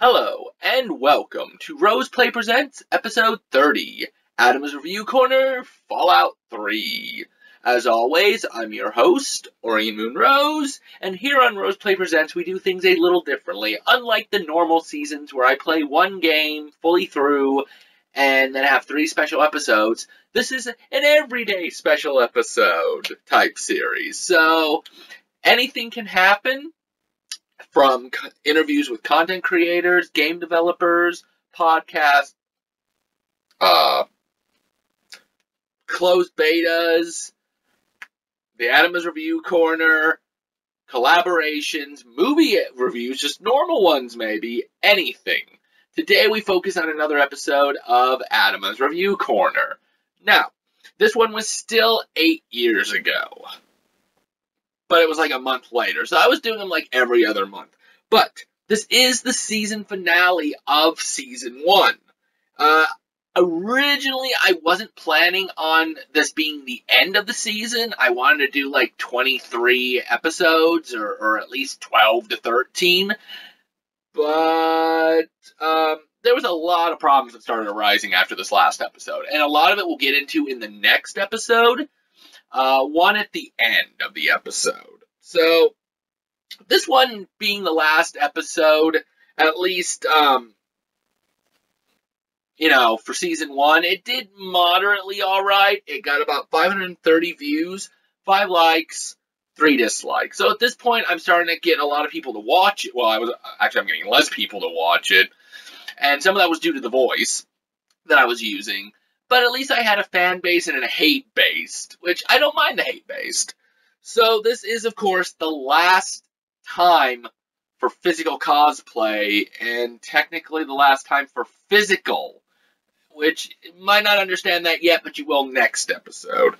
Hello, and welcome to Rose Play Presents Episode 30, Atama's Review Corner, Fallout 3. As always, I'm your host, Aurian MoonRose, and here on Rose Play Presents we do things a little differently, unlike the normal seasons where I play one game fully through and then have 3 special episodes. This is an everyday special episode type series, so anything can happen. From interviews with content creators, game developers, podcasts, closed betas, the Atama's Review Corner, collaborations, movie reviews, just normal ones maybe, anything. Today we focus on another episode of Atama's Review Corner. Now, this one was still 8 years ago. But it was like a month later, so I was doing them like every other month. But this is the season finale of Season 1. Originally, I wasn't planning on this being the end of the season. I wanted to do like 23 episodes, or at least 12 to 13. But there was a lot of problems that started arising after this last episode. And a lot of it we'll get into in the next episode. One at the end of the episode. So, this one being the last episode, at least, for Season 1, it did moderately alright. It got about 530 views, 5 likes, 3 dislikes. So at this point, I'm starting to get a lot of people to watch it. Well, I'm getting less people to watch it. And some of that was due to the voice that I was using. But at least I had a fan base and a hate-based, which I don't mind the hate-based. So this is, of course, the last time for physical cosplay, and technically the last time for physical, which you might not understand that yet, but you will next episode.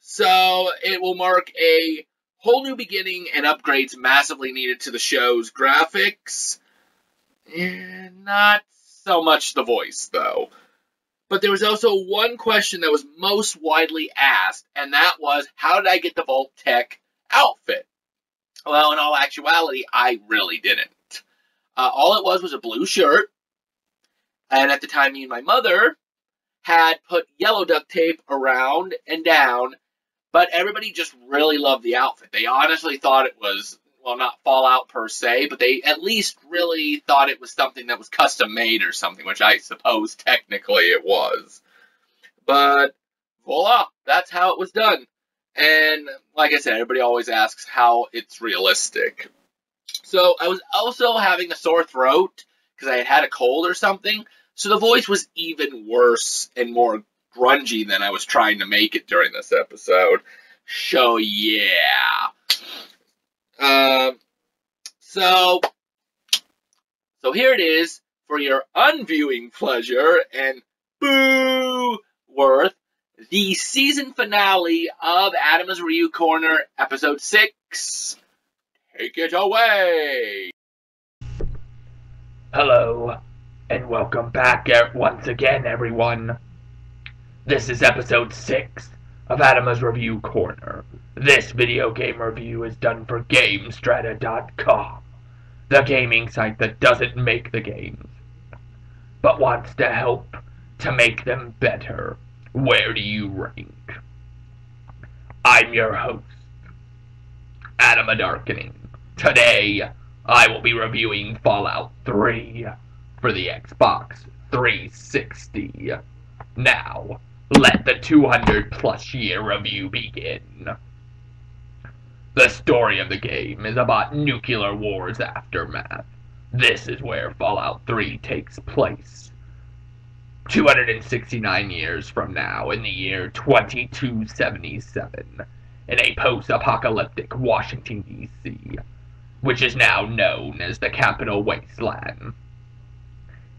So it will mark a whole new beginning and upgrades massively needed to the show's graphics. And not so much the voice, though. But there was also one question that was most widely asked, and that was, how did I get the Vault-Tec outfit? Well, in all actuality, I really didn't. All it was a blue shirt, and at the time, me and my mother had put yellow duct tape around and down, but everybody just really loved the outfit. They honestly thought it was, well, not Fallout per se, but they at least really thought it was something that was custom-made or something, which I suppose technically it was. But, voila, that's how it was done. And, like I said, everybody always asks how it's realistic. So, I was also having a sore throat, because I had a cold or something, so the voice was even worse and more grungy than I was trying to make it during this episode. So, yeah. So here it is for your unviewing pleasure and boo worth, the season finale of Atama's Review Corner, Episode 6. Take it away! Hello, and welcome back once again, everyone. This is Episode 6 of Atama's Review Corner. This video game review is done for GameStrata.com, the gaming site that doesn't make the games, but wants to help to make them better. Where do you rank? I'm your host, Atama Darkening. Today, I will be reviewing Fallout 3 for the Xbox 360. Now, let the 200-plus year review begin. The story of the game is about nuclear war's aftermath. This is where Fallout 3 takes place. 269 years from now, in the year 2277, in a post-apocalyptic Washington, D.C., which is now known as the Capital Wasteland.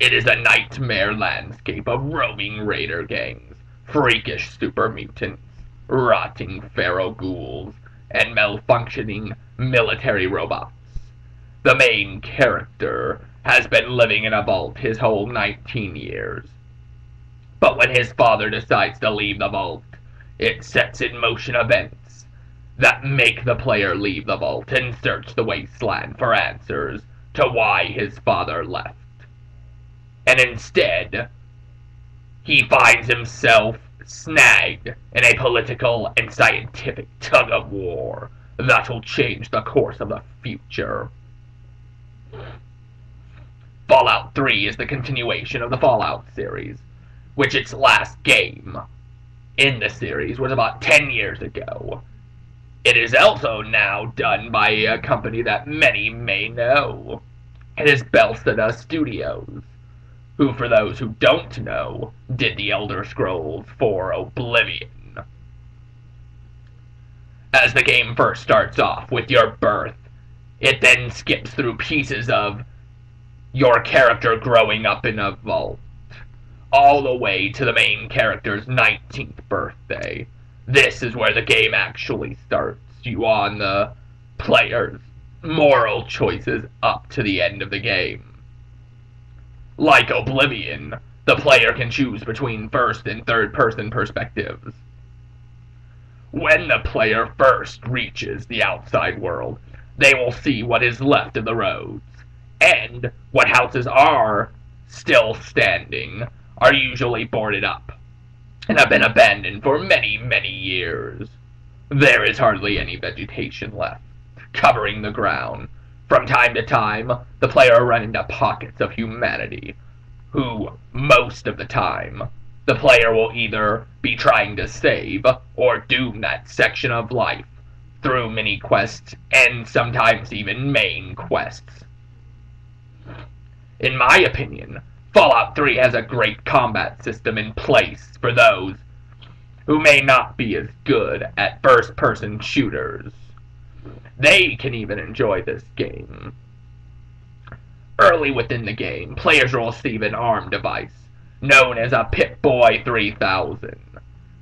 It is a nightmare landscape of roaming raider gangs, freakish super mutants, rotting feral ghouls, and malfunctioning military robots. The main character has been living in a vault his whole 19 years. But when his father decides to leave the vault, it sets in motion events that make the player leave the vault and search the wasteland for answers to why his father left. And instead, he finds himself snagged in a political and scientific tug-of-war that will change the course of the future. Fallout 3 is the continuation of the Fallout series, which its last game in the series was about 10 years ago. It is also now done by a company that many may know. It is Bethesda Studios, who, for those who don't know, did the Elder Scrolls for Oblivion. As the game first starts off with your birth, it then skips through pieces of your character growing up in a vault, all the way to the main character's 19th birthday. This is where the game actually starts you on the player's moral choices up to the end of the game. Like Oblivion, the player can choose between first and third-person perspectives. When the player first reaches the outside world, they will see what is left of the roads, and what houses are still standing are usually boarded up and have been abandoned for many, many years. There is hardly any vegetation left, covering the ground. From time to time, the player will run into pockets of humanity, who, most of the time, the player will either be trying to save or doom that section of life through mini-quests and sometimes even main quests. In my opinion, Fallout 3 has a great combat system in place for those who may not be as good at first-person shooters. They can even enjoy this game. Early within the game, players will receive an arm device known as a Pip-Boy 3000.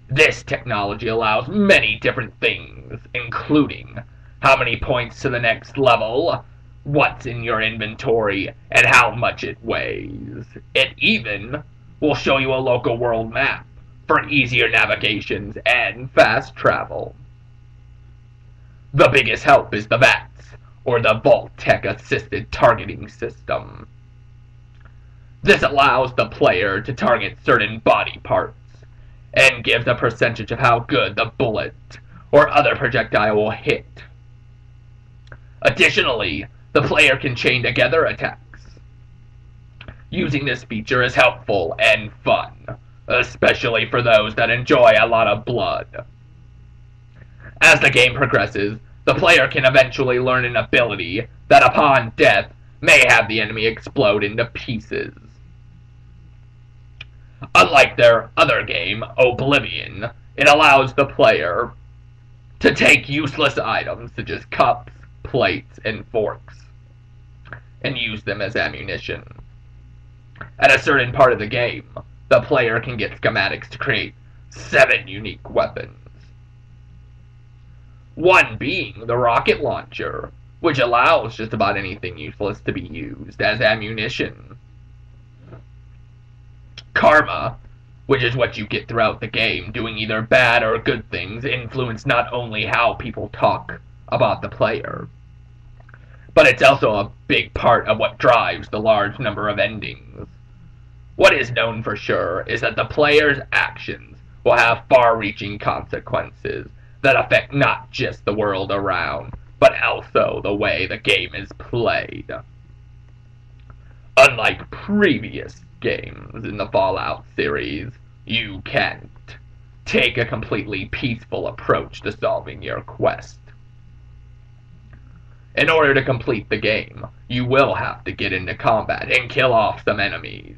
This technology allows many different things, including how many points to the next level, what's in your inventory, and how much it weighs. It even will show you a local world map for easier navigations and fast travel. The biggest help is the VATS, or the Vault-Tec assisted targeting system. This allows the player to target certain body parts, and gives a percentage of how good the bullet or other projectile will hit. Additionally, the player can chain together attacks. Using this feature is helpful and fun, especially for those that enjoy a lot of blood. As the game progresses, the player can eventually learn an ability that upon death may have the enemy explode into pieces. Unlike their other game, Oblivion, it allows the player to take useless items such as cups, plates, and forks and use them as ammunition. At a certain part of the game, the player can get schematics to create 7 unique weapons. One being the rocket launcher, which allows just about anything useless to be used as ammunition. Karma, which is what you get throughout the game, doing either bad or good things, influence not only how people talk about the player, but it's also a big part of what drives the large number of endings. What is known for sure is that the player's actions will have far-reaching consequences that affect not just the world around, but also the way the game is played. Unlike previous games in the Fallout series, you can't take a completely peaceful approach to solving your quest. In order to complete the game, you will have to get into combat and kill off some enemies.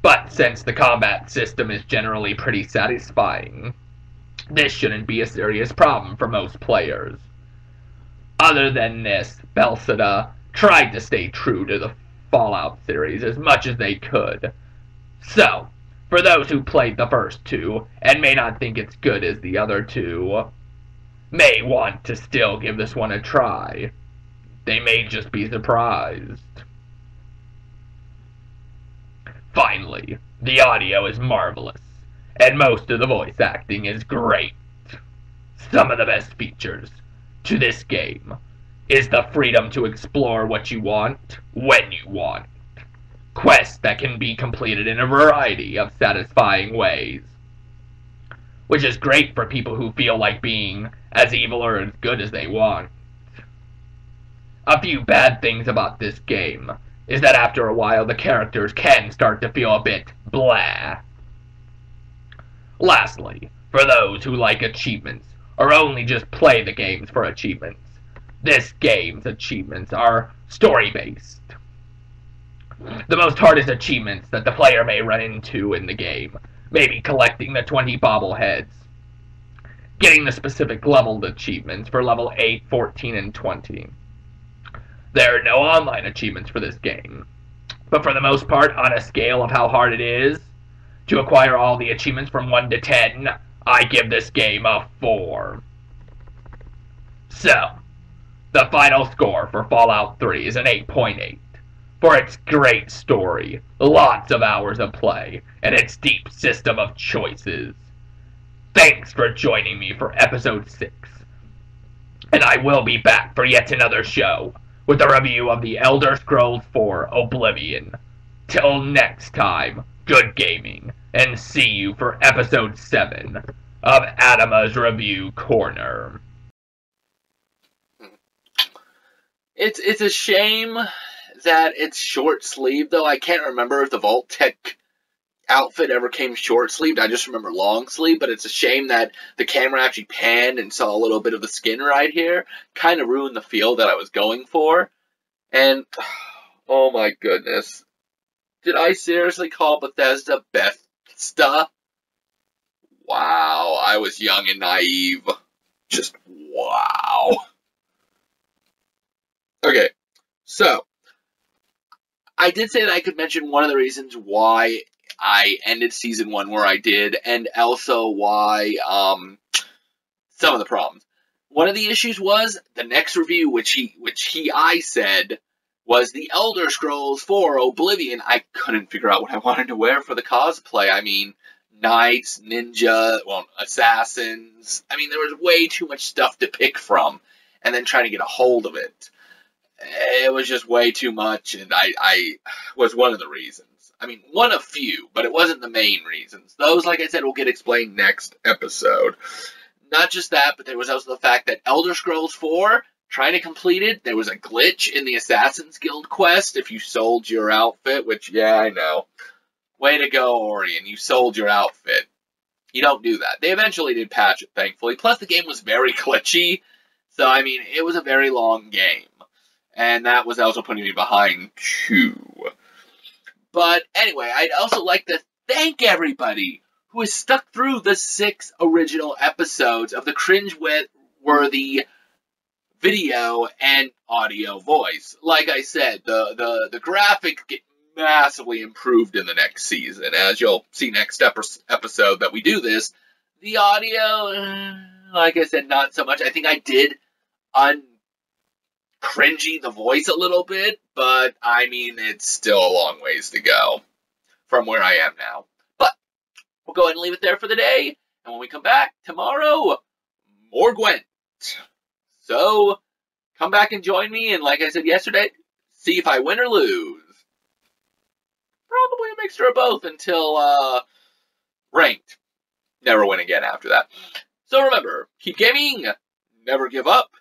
But since the combat system is generally pretty satisfying, this shouldn't be a serious problem for most players. Other than this, Bethesda tried to stay true to the Fallout series as much as they could. So, for those who played the first two and may not think it's good as the other two, may want to still give this one a try. They may just be surprised. Finally, the audio is marvelous, and most of the voice acting is great. Some of the best features to this game is the freedom to explore what you want, when you want. Quests that can be completed in a variety of satisfying ways. Which is great for people who feel like being as evil or as good as they want. A few bad things about this game is that after a while the characters can start to feel a bit blah. Lastly, for those who like achievements, or only just play the games for achievements, this game's achievements are story-based. The most hardest achievements that the player may run into in the game may be collecting the 20 bobbleheads, getting the specific leveled achievements for level 8, 14, and 20. There are no online achievements for this game, but for the most part, on a scale of how hard it is to acquire all the achievements from 1 to 10, I give this game a 4. So, the final score for Fallout 3 is an 8.8. For its great story, lots of hours of play, and its deep system of choices. Thanks for joining me for episode 6. And I will be back for yet another show with a review of The Elder Scrolls IV Oblivion. Till next time, good gaming, and see you for episode 7 of Atama's Review Corner. It's a shame that it's short-sleeved, though. I can't remember if the Vault-Tec outfit ever came short-sleeved. I just remember long-sleeve, but it's a shame that the camera actually panned and saw a little bit of the skin right here. Kind of ruined the feel that I was going for. And, oh my goodness. Did I seriously call Bethesda Bethesda? Wow, I was young and naive. Just wow. Okay, so I did say that I could mention one of the reasons why I ended Season 1 where I did, and also why, some of the problems. One of the issues was, the next review, which I said, was The Elder Scrolls IV Oblivion. I couldn't figure out what I wanted to wear for the cosplay. I mean, knights, ninja, well, assassins. I mean, there was way too much stuff to pick from, and then trying to get a hold of it. It was just way too much, and I was one of the reasons. I mean, one of few, but it wasn't the main reasons. Those, like I said, will get explained next episode. Not just that, but there was also the fact that Elder Scrolls IV, trying to complete it, there was a glitch in the Assassin's Guild quest if you sold your outfit, which, yeah, I know. Way to go, Aurian. You sold your outfit. You don't do that. They eventually did patch it, thankfully. Plus, the game was very glitchy, so, I mean, it was a very long game. And that was also putting me behind, too. But anyway, I'd also like to thank everybody who has stuck through the 6 original episodes of the cringe-worthy video and audio voice. Like I said, the graphics get massively improved in the next season. As you'll see next episode that we do this, the audio, like I said, not so much. I think I did cringy the voice a little bit, but I mean, it's still a long ways to go from where I am now. But we'll go ahead and leave it there for the day, and when we come back tomorrow, more Gwent. So, come back and join me, and like I said yesterday, see if I win or lose. Probably a mixture of both until, ranked. Never win again after that. So remember, keep gaming, never give up,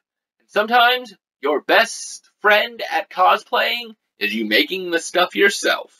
and sometimes your best friend at cosplaying is you making the stuff yourself.